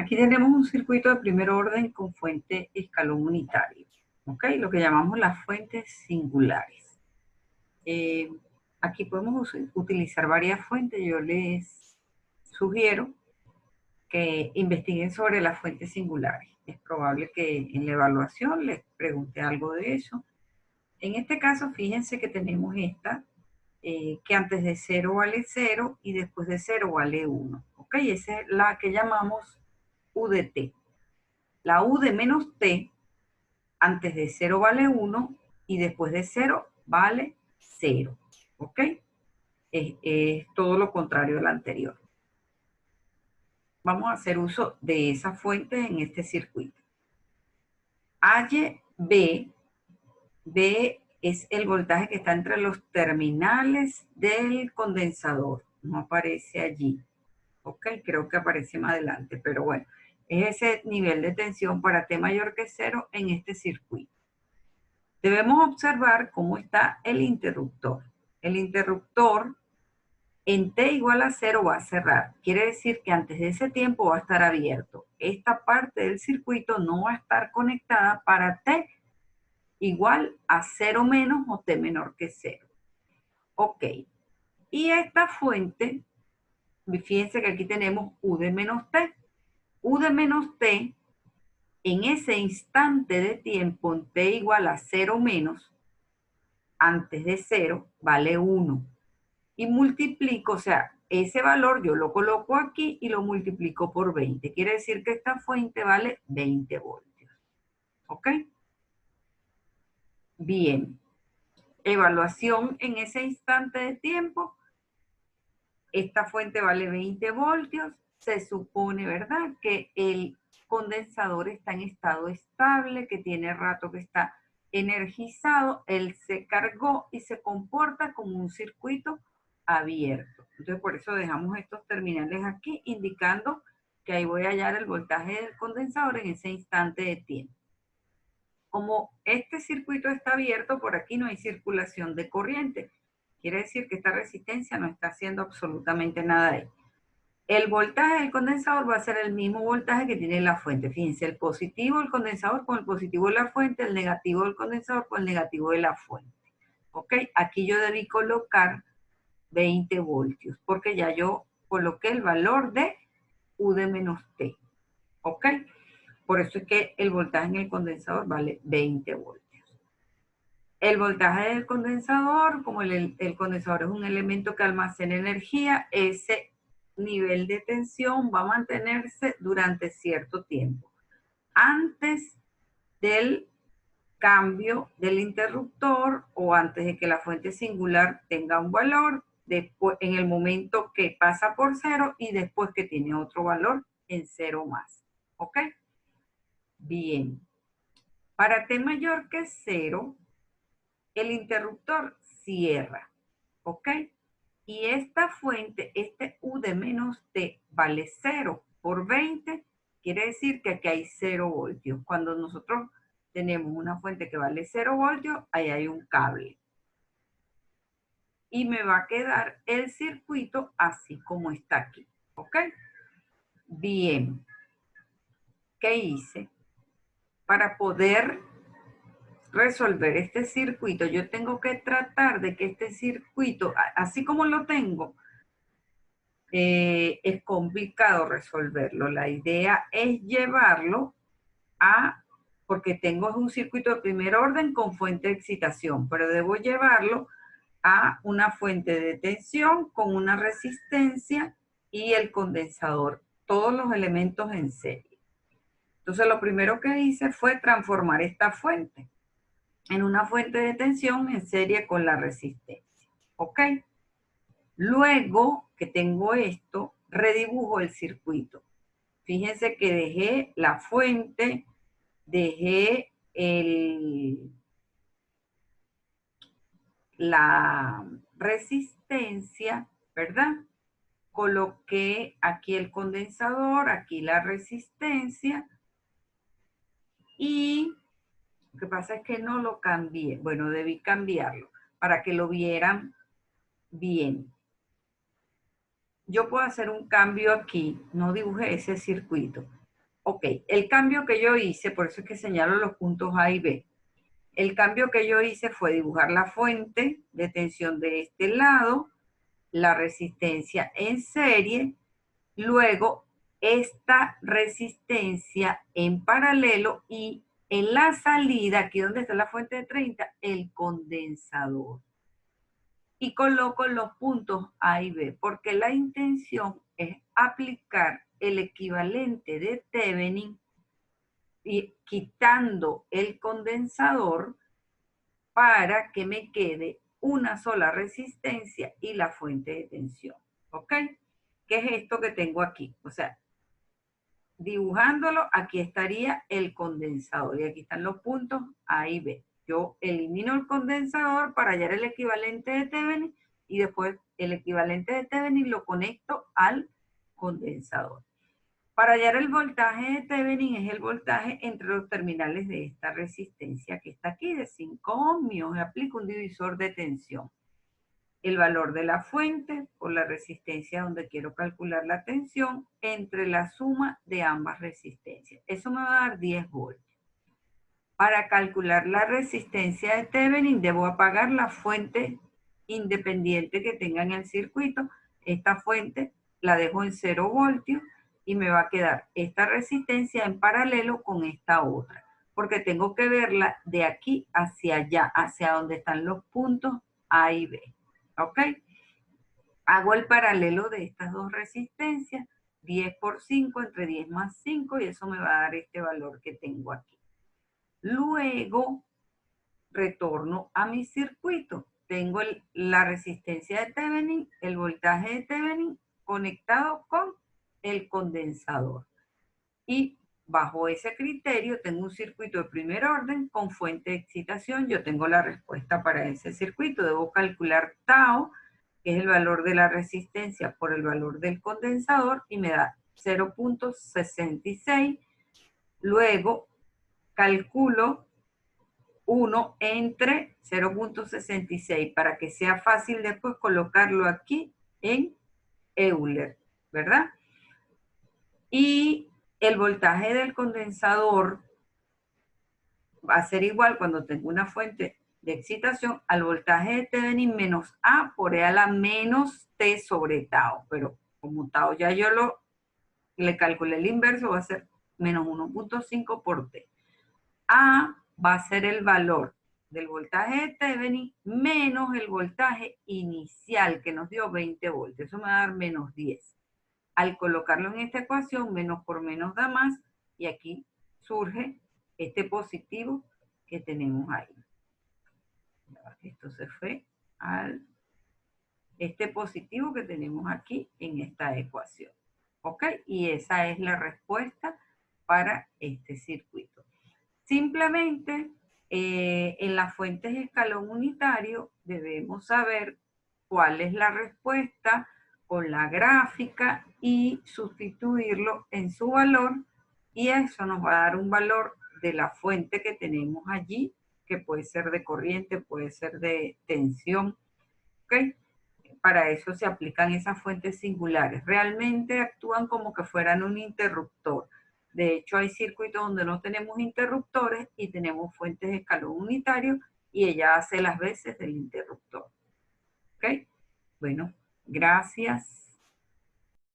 Aquí tenemos un circuito de primer orden con fuente escalón unitario, ¿ok? Lo que llamamos las fuentes singulares. Aquí podemos utilizar varias fuentes. Yo les sugiero que investiguen sobre las fuentes singulares. Es probable que en la evaluación les pregunte algo de eso. En este caso, fíjense que tenemos esta, que antes de 0 vale 0 y después de 0 vale 1. ¿Ok? Esa es la que llamamos U de t. La U de menos t, antes de 0 vale 1 y después de 0 vale 0. ¿Ok? Es todo lo contrario del anterior. Vamos a hacer uso de esas fuentes en este circuito. HB, B es el voltaje que está entre los terminales del condensador. No aparece allí. Ok, creo que aparece más adelante, pero bueno, es ese nivel de tensión para T mayor que 0 en este circuito. Debemos observar cómo está el interruptor. El interruptor en T igual a 0 va a cerrar. Quiere decir que antes de ese tiempo va a estar abierto. Esta parte del circuito no va a estar conectada para T igual a 0 menos o T menor que 0. Ok. Y esta fuente, fíjense que aquí tenemos U de menos T. U de menos T, en ese instante de tiempo, en T igual a 0 menos, antes de 0, vale 1. Y multiplico, o sea, ese valor yo lo coloco aquí y lo multiplico por 20. Quiere decir que esta fuente vale 20 voltios. ¿Ok? Bien. Evaluación en ese instante de tiempo. Esta fuente vale 20 voltios. Se supone, ¿verdad?, que el condensador está en estado estable, que tiene rato que está energizado. Él se cargó y se comporta como un circuito abierto. Entonces, por eso dejamos estos terminales aquí, indicando que ahí voy a hallar el voltaje del condensador en ese instante de tiempo. Como este circuito está abierto, por aquí no hay circulación de corriente. Quiere decir que esta resistencia no está haciendo absolutamente nada ahí. El voltaje del condensador va a ser el mismo voltaje que tiene la fuente. Fíjense, el positivo del condensador con el positivo de la fuente, el negativo del condensador con el negativo de la fuente. ¿Ok? Aquí yo debí colocar 20 voltios, porque ya yo coloqué el valor de U de menos T. ¿Ok? Por eso es que el voltaje en el condensador vale 20 voltios. El voltaje del condensador, como el condensador es un elemento que almacena energía, ese nivel de tensión va a mantenerse durante cierto tiempo. Antes del cambio del interruptor o antes de que la fuente singular tenga un valor, después, en el momento que pasa por 0 y después que tiene otro valor en 0 más. ¿Ok? Bien. Para T mayor que 0, el interruptor cierra, ¿ok? Y esta fuente, este U de menos T, vale 0 por 20, quiere decir que aquí hay 0 voltios. Cuando nosotros tenemos una fuente que vale 0 voltios, ahí hay un cable. Y me va a quedar el circuito así como está aquí, ¿ok? Bien. ¿Qué hice? Para poder resolver este circuito, yo tengo que tratar de que este circuito, así como lo tengo, es complicado resolverlo. La idea es llevarlo a, porque tengo un circuito de primer orden con fuente de excitación, pero debo llevarlo a una fuente de tensión con una resistencia y el condensador, todos los elementos en serie. Entonces lo primero que hice fue transformar esta fuente en una fuente de tensión en serie con la resistencia. ¿Ok? Luego que tengo esto, redibujo el circuito. Fíjense que dejé la fuente, dejé la resistencia, ¿verdad? Coloqué aquí el condensador, aquí la resistencia y lo que pasa es que no lo cambié. Bueno, debí cambiarlo para que lo vieran bien. Yo puedo hacer un cambio aquí, no dibujé ese circuito. Ok, el cambio que yo hice, por eso es que señalo los puntos A y B. El cambio que yo hice fue dibujar la fuente de tensión de este lado, la resistencia en serie, luego esta resistencia en paralelo y en la salida, aquí donde está la fuente de 30, el condensador. Y coloco los puntos A y B, porque la intención es aplicar el equivalente de Thevenin y quitando el condensador para que me quede una sola resistencia y la fuente de tensión. ¿Ok? ¿Qué es esto que tengo aquí? O sea, dibujándolo, aquí estaría el condensador y aquí están los puntos A y B. Yo elimino el condensador para hallar el equivalente de Thevenin y después el equivalente de Thevenin lo conecto al condensador. Para hallar el voltaje de Thevenin es el voltaje entre los terminales de esta resistencia que está aquí de 5 ohmios. Y aplico un divisor de tensión. El valor de la fuente por la resistencia donde quiero calcular la tensión entre la suma de ambas resistencias. Eso me va a dar 10 voltios. Para calcular la resistencia de Thevenin debo apagar la fuente independiente que tenga en el circuito. Esta fuente la dejo en 0 voltios y me va a quedar esta resistencia en paralelo con esta otra, porque tengo que verla de aquí hacia allá, hacia donde están los puntos A y B. ¿Ok? Hago el paralelo de estas dos resistencias, 10 por 5 entre 10 más 5, y eso me va a dar este valor que tengo aquí. Luego retorno a mi circuito. Tengo la resistencia de Thevenin, el voltaje de Thevenin conectado con el condensador. Y bajo ese criterio tengo un circuito de primer orden con fuente de excitación. Yo tengo la respuesta para ese circuito. Debo calcular tau, que es el valor de la resistencia por el valor del condensador, y me da 0.66. Luego calculo 1 entre 0.66 para que sea fácil después colocarlo aquí en Euler, ¿verdad? Y el voltaje del condensador va a ser igual cuando tengo una fuente de excitación al voltaje de Thevenin menos A por E a la menos T sobre tau. Pero como tau ya yo le calculé el inverso, va a ser menos 1.5 por T. A va a ser el valor del voltaje de Thevenin menos el voltaje inicial que nos dio 20 voltios. Eso me va a dar menos 10. Al colocarlo en esta ecuación, menos por menos da más, y aquí surge este positivo que tenemos ahí. Esto se fue al este positivo que tenemos aquí en esta ecuación. ¿Ok? Y esa es la respuesta para este circuito. Simplemente en las fuentes de escalón unitario debemos saber cuál es la respuesta con la gráfica y sustituirlo en su valor, y eso nos va a dar un valor de la fuente que tenemos allí, que puede ser de corriente, puede ser de tensión. ¿Ok? Para eso se aplican esas fuentes singulares. Realmente actúan como que fueran un interruptor. De hecho, hay circuitos donde no tenemos interruptores y tenemos fuentes de escalón unitario y ella hace las veces del interruptor. ¿Ok? Bueno, gracias.